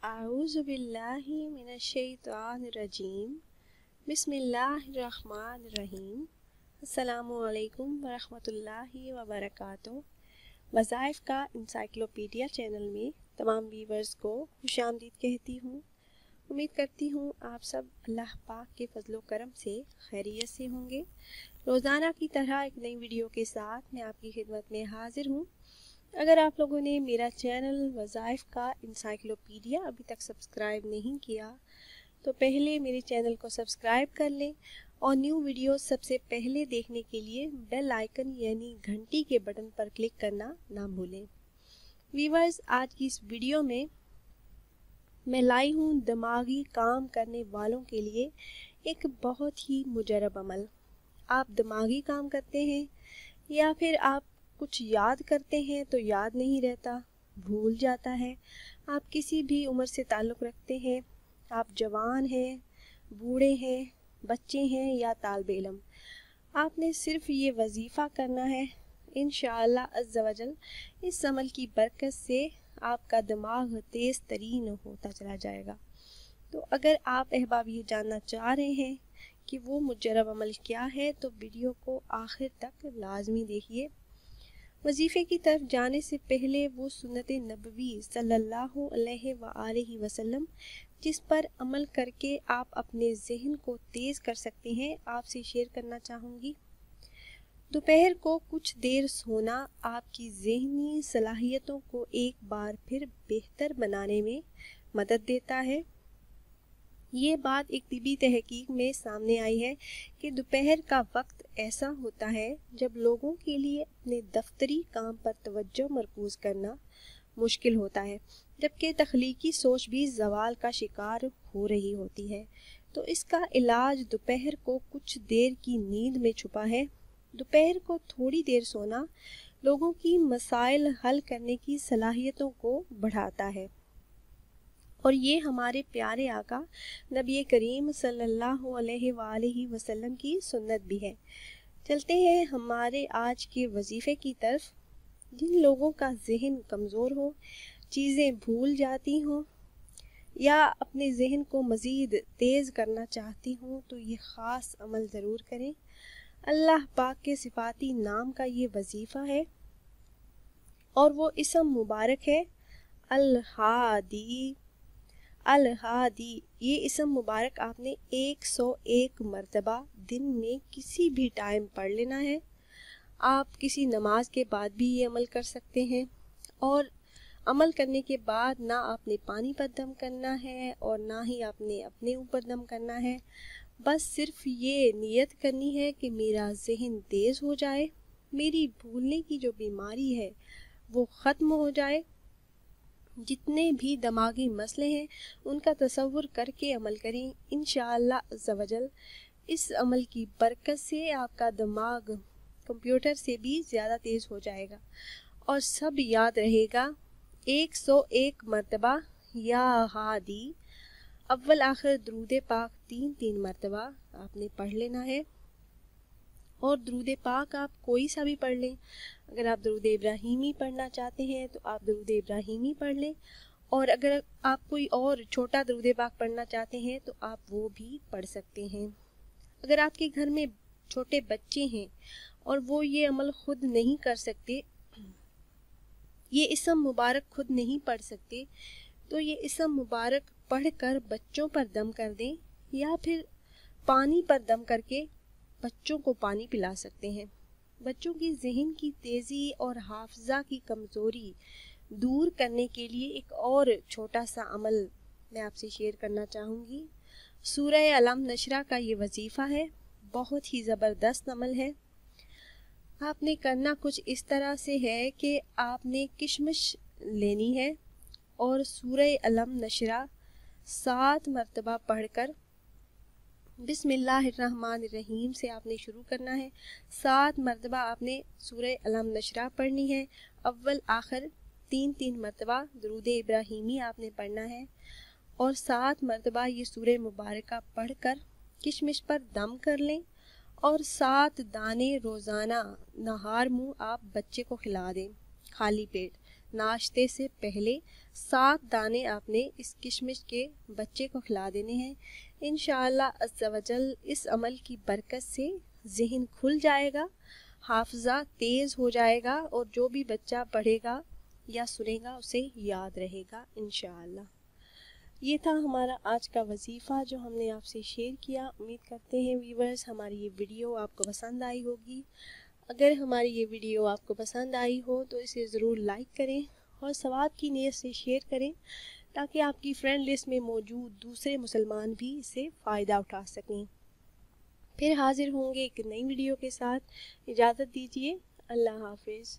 अऊज़ु बिल्लाहि मिनश्शैतानिर्रजीम बिस्मिल्लाहिर्रहमानिर्रहीम अस्सलामु अलैकुम वरहमतुल्लाहि वबरकातुहू। वज़ाइफ़ का इंसाइक्लोपीडिया चैनल में तमाम व्यूवर्स को खुशामदीद कहती हूँ। उम्मीद करती हूँ आप सब अल्लाह पाक के फजलो करम से खैरियत से होंगे। रोज़ाना की तरह एक नई वीडियो के साथ मैं आपकी खिदमत में हाजिर हूँ। अगर आप लोगों ने मेरा चैनल वज़ाइफ़ का इंसाइक्लोपीडिया अभी तक सब्सक्राइब नहीं किया तो पहले मेरे चैनल को सब्सक्राइब कर लें और न्यू वीडियो सबसे पहले देखने के लिए बेल आइकन यानी घंटी के बटन पर क्लिक करना ना भूलें। व्यूअर्स, आज की इस वीडियो में मैं लाई हूँ दिमागी काम करने वालों के लिए एक बहुत ही मुजरब अमल। आप दिमागी काम करते हैं या फिर आप कुछ याद करते हैं तो याद नहीं रहता, भूल जाता है। आप किसी भी उम्र से ताल्लुक़ रखते हैं, आप जवान हैं, बूढ़े हैं, बच्चे हैं या तालिब इल्म, आपने सिर्फ ये वजीफ़ा करना है। इंशाअल्लाह अज़्ज़ा वजल इस अमल की बरकत से आपका दिमाग तेज़ तरीन होता चला जाएगा। तो अगर आप अहबाब ये जानना चाह रहे हैं कि वो मुजरब अमल क्या है तो वीडियो को आखिर तक लाजमी देखिए। वजीफ़े की तरफ जाने से पहले वो सुन्नत नबवी सल्लल्लाहु अलैहि वसल्लम जिस पर अमल करके आप अपने जहन को तेज़ कर सकते हैं, आपसे शेयर करना चाहूँगी। दोपहर को कुछ देर सोना आपकी ज़हनी सलाहियतों को एक बार फिर बेहतर बनाने में मदद देता है। ये बात एक तिबी तहकीक में सामने आई है कि दोपहर का वक्त ऐसा होता है जब लोगों के लिए अपने दफ्तरी काम पर तवज्जो मरकूज़ करना मुश्किल होता है, जबकि तख्लीकी सोच भी ज़वाल का शिकार हो रही होती है। तो इसका इलाज दोपहर को कुछ देर की नींद में छुपा है। दोपहर को थोड़ी देर सोना लोगों की मसाइल हल करने की सलाहियतों को बढ़ाता है और ये हमारे प्यारे आका नबी करीम सल्लल्लाहु अलैहि वसल्लम की सुन्नत भी है। चलते हैं हमारे आज के वजीफ़े की तरफ। जिन लोगों का जहन कमज़ोर हो, चीज़ें भूल जाती हों या अपने जहन को मज़ीद तेज़ करना चाहती हूँ तो ये ख़ास अमल ज़रूर करें। अल्लाह पाक के सिफाती नाम का ये वजीफ़ा है और वो इसम मुबारक है अल हादी। अल हादी ये इसम मुबारक आपने 101 मरतबा दिन में किसी भी टाइम पढ़ लेना है। आप किसी नमाज के बाद भी ये अमल कर सकते हैं और अमल करने के बाद ना आपने पानी पर दम करना है और ना ही आपने अपने ऊपर दम करना है। बस सिर्फ ये नियत करनी है कि मेरा जहन तेज़ हो जाए, मेरी भूलने की जो बीमारी है वो ख़त्म हो जाए। जितने भी दिमागी मसले हैं उनका तसव्वुर करके अमल करें। इंशाअल्लाह अज़्ज़ा वजल इस अमल की बरकत से आपका दिमाग कंप्यूटर से भी ज़्यादा तेज़ हो जाएगा और सब याद रहेगा। 101 मरतबा या हादी अव्वल आखिर दरूद पाक 3-3 मरतबा आपने पढ़ लेना है और दरूद पाक आप कोई सा भी पढ़ लें। अगर आप दरूद इब्राहीमी पढ़ना चाहते हैं तो आप दरूद इब्राहीमी पढ़ लें और अगर आप कोई और छोटा दरूद पाक पढ़ना चाहते हैं तो आप वो भी पढ़ सकते हैं। अगर आपके घर में छोटे बच्चे हैं और वो ये अमल खुद नहीं कर सकते, ये इसम मुबारक खुद नहीं पढ़ सकते, तो ये इसम मुबारक पढ़कर बच्चों पर दम कर दें या फिर पानी पर दम करके बच्चों को पानी पिला सकते हैं। बच्चों की जहन की तेज़ी और हाफजा की कमज़ोरी दूर करने के लिए एक और छोटा सा अमल मैं आपसे शेयर करना चाहूँगी। सूरह अलम नशरा का ये वजीफ़ा है, बहुत ही ज़बरदस्त अमल है। आपने करना कुछ इस तरह से है कि आपने किशमिश लेनी है और सूरह अलम नशरा 7 मरतबा पढ़कर बिस्मिल्लाहिर्रहमानिर्रहीम से आपने शुरू करना है। 7 मरतबा आपने सूरह अलम नशरा पढ़नी है। अव्वल आखिर 3-3 मरतबा दरूद इब्राहीमी आपने पढ़ना है और 7 मरतबा ये सूरह मुबारका पढ़कर किशमिश पर दम कर लें और 7 दाने रोज़ाना नहार मुँह आप बच्चे को खिला दें। खाली पेट नाश्ते से पहले 7 دانے آپ نے اس کشمش کے بچے کو کھلا دینے ہیں۔ انشاءاللہ عز و جل اس عمل کی برکت سے ذہن کھل جائے گا، حافظہ تیز ہو جائے گا، اور جو بھی بچہ پڑھے گا یا سنے گا اسے یاد رہے گا انشاءاللہ۔ یہ تھا ہمارا آج کا وظیفہ جو ہم نے آپ سے شیئر کیا۔ امید کرتے ہیں ویورز ہماری یہ ویڈیو آپ کو پسند آئی ہوگی۔ اگر ہماری یہ ویڈیو آپ کو پسند آئی ہو تو اسے ضرور لائک کریں اور ثواب کی نیت سے شیئر کریں تاکہ آپ کی فرینڈ لسٹ میں موجود دوسرے مسلمان بھی اس سے فائدہ اٹھا سکیں۔ پھر حاضر ہوں گے ایک نئی ویڈیو کے ساتھ۔ اجازت دیجیے، اللہ حافظ۔